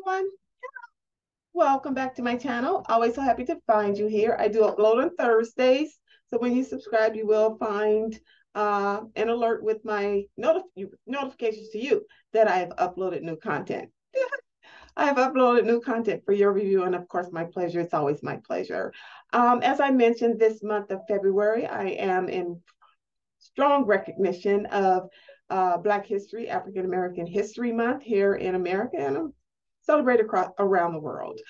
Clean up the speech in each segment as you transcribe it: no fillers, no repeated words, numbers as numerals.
everyone. Welcome back to my channel. Always so happy to find you here. I do upload on Thursdays. So when you subscribe, you will find an alert with my notifications to you that I have uploaded new content. I have uploaded new content for your review, and of course, my pleasure. It's always my pleasure. As I mentioned, this month of February, I am in strong recognition of Black History, African American History Month here in America, and I'm celebrated around the world.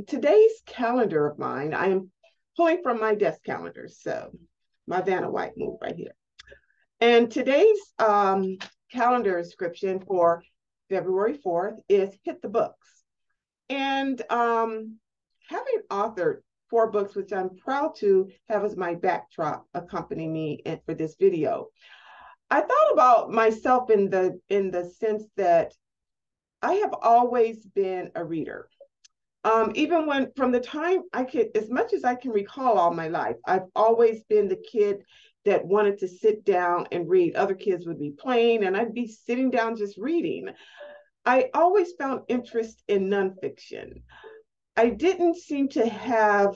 Today's calendar of mine, I am pulling from my desk calendar, so my Vanna White move right here. And today's calendar inscription for February 4th is Hit the Books. And having authored 4 books, which I'm proud to have as my backdrop accompany me for this video, I thought about myself in the sense that I have always been a reader. Even when, from the time I could, as much as I can recall all my life, I've always been the kid that wanted to sit down and read. Other kids would be playing and I'd be sitting down just reading. I always found interest in nonfiction. I didn't seem to have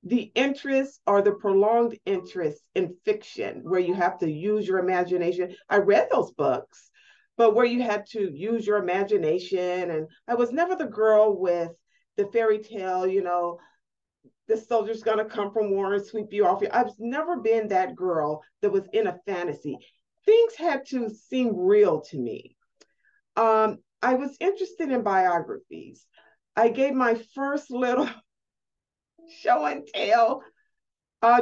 the interest or the prolonged interest in fiction where you have to use your imagination. I read those books, but where you had to use your imagination. And I was never the girl with the fairy tale, the soldier's gonna come from war and sweep you off. I've never been that girl that was in a fantasy. Things had to seem real to me. I was interested in biographies. I gave my first little show and tell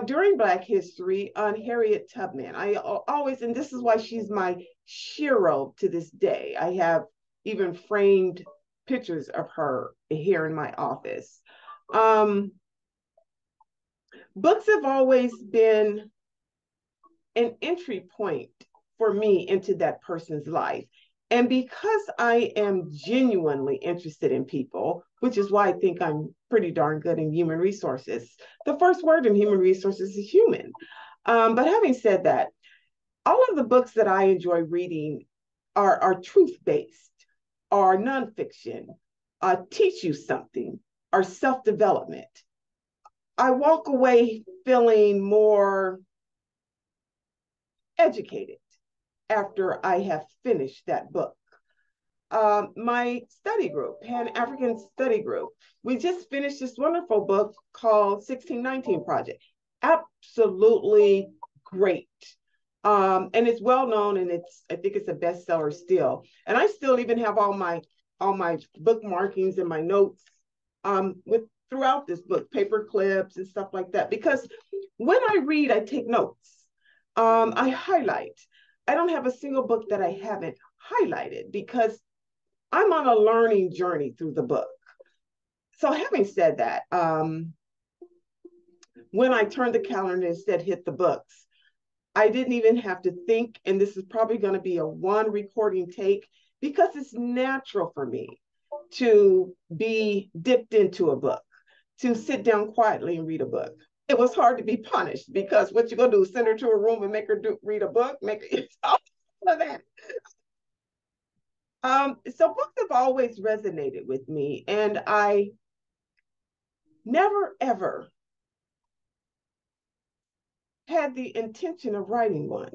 during Black History on Harriet Tubman. I always, and this is why she's my hero to this day. I have even framed pictures of her here in my office. Books have always been an entry point for me into that person's life. And because I am genuinely interested in people, which is why I think I'm pretty darn good in human resources, the first word in human resources is human. But having said that, all of the books that I enjoy reading are truth-based, are nonfiction, teach you something, are self-development. I walk away feeling more educated after I have finished that book. My study group, Pan-African Study Group, we just finished this wonderful book called 1619 Project. Absolutely great. And it's well known, and I think it's a bestseller still. And I still even have all my bookmarkings and my notes with throughout this book, paper clips and stuff like that. Because when I read, I take notes. I highlight. I don't have a single book that I haven't highlighted because I'm on a learning journey through the book. So having said that, when I turned the calendar and said hit the books, I didn't even have to think, and this is probably going to be a one recording take because it's natural for me to be dipped into a book, to sit down quietly and read a book. It was hard to be punished because what you gonna do? Send her to a room and make her read a book? Make her all of that. So books have always resonated with me, and I never ever had the intention of writing one.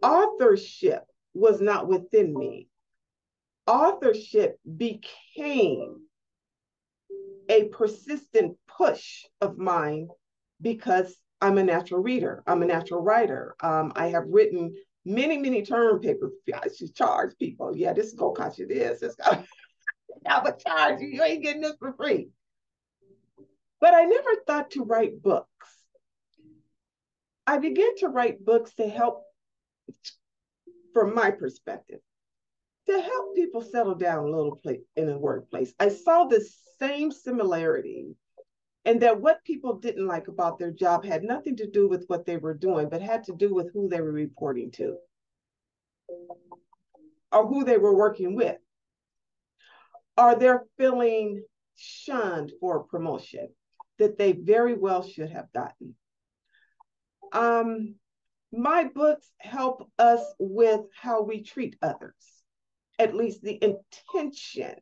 Authorship was not within me. Authorship became a persistent push of mine because I'm a natural reader. I'm a natural writer. I have written many term papers. I should charge people. Yeah, this is gonna cost you this. It's gonna I would charge you. You ain't getting this for free. But I never thought to write books. I began to write books to help, from my perspective, to help people settle down a little in the workplace. I saw the same similarity, and that what people didn't like about their job had nothing to do with what they were doing, but had to do with who they were reporting to or who they were working with. Or they're feeling shunned for a promotion that they very well should have gotten. My books help us with how we treat others. at least the intention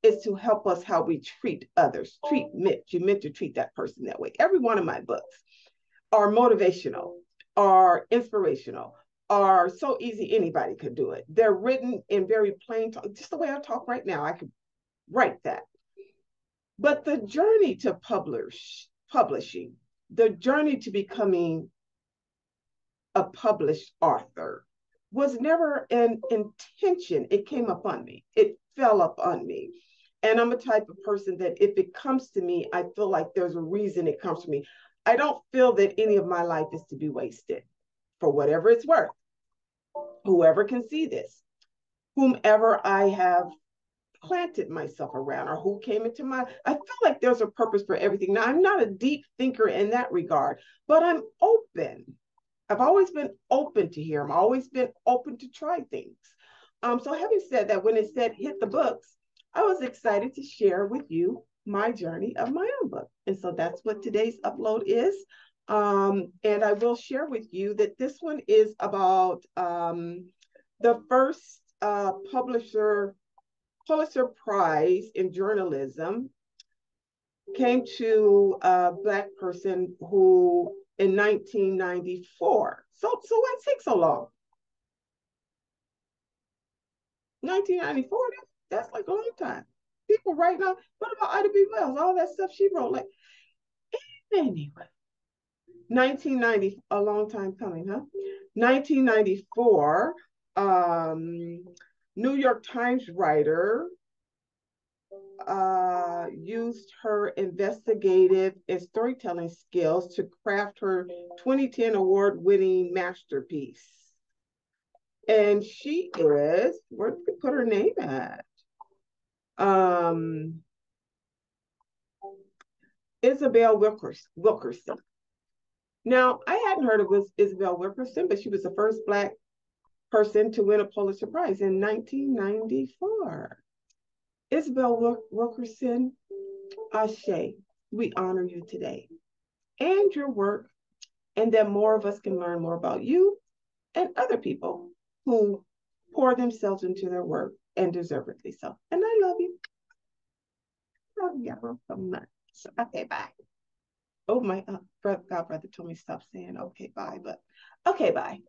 is to help us how we treat others. You meant to treat that person that way. Every one of my books are motivational, are inspirational, are so easy anybody could do it. They're written in very plain talk, just the way I talk right now. I could write that. But the journey to publishing, the journey to becoming a published author was never an intention. It came upon me. It fell upon me. And I'm a type of person that if it comes to me, I feel like there's a reason it comes to me. I don't feel that any of my life is to be wasted for whatever it's worth. Whoever can see this, whomever I have planted myself around or who came into my, I feel like there's a purpose for everything. Now, I'm not a deep thinker in that regard, but I'm open. I've always been open to hear. I've always been open to try things. So having said that, when it said hit the books, I was excited to share with you my journey of my own book. And so that's what today's upload is. And I will share with you that this one is about the first Pulitzer Prize in journalism came to a Black person who in 1994. So why it take so long? 1994, that's like a long time. People right now, what about Ida B. Wells? All that stuff she wrote. Like, anyway, 1990, a long time coming, huh? 1994, New York Times writer used her investigative and storytelling skills to craft her 2010 award-winning masterpiece. And she is, where did we put her name at? Isabel Wilkerson. Now, I hadn't heard of Isabel Wilkerson, but she was the first Black person to win a Pulitzer Prize in 1994. Isabel Wilkerson, Ashe, we honor you today and your work, and that more of us can learn more about you and other people who pour themselves into their work and deservedly so. And I love you. Love y'all so much. Okay, bye. Oh, my godbrother told me to stop saying okay, bye, but okay, bye.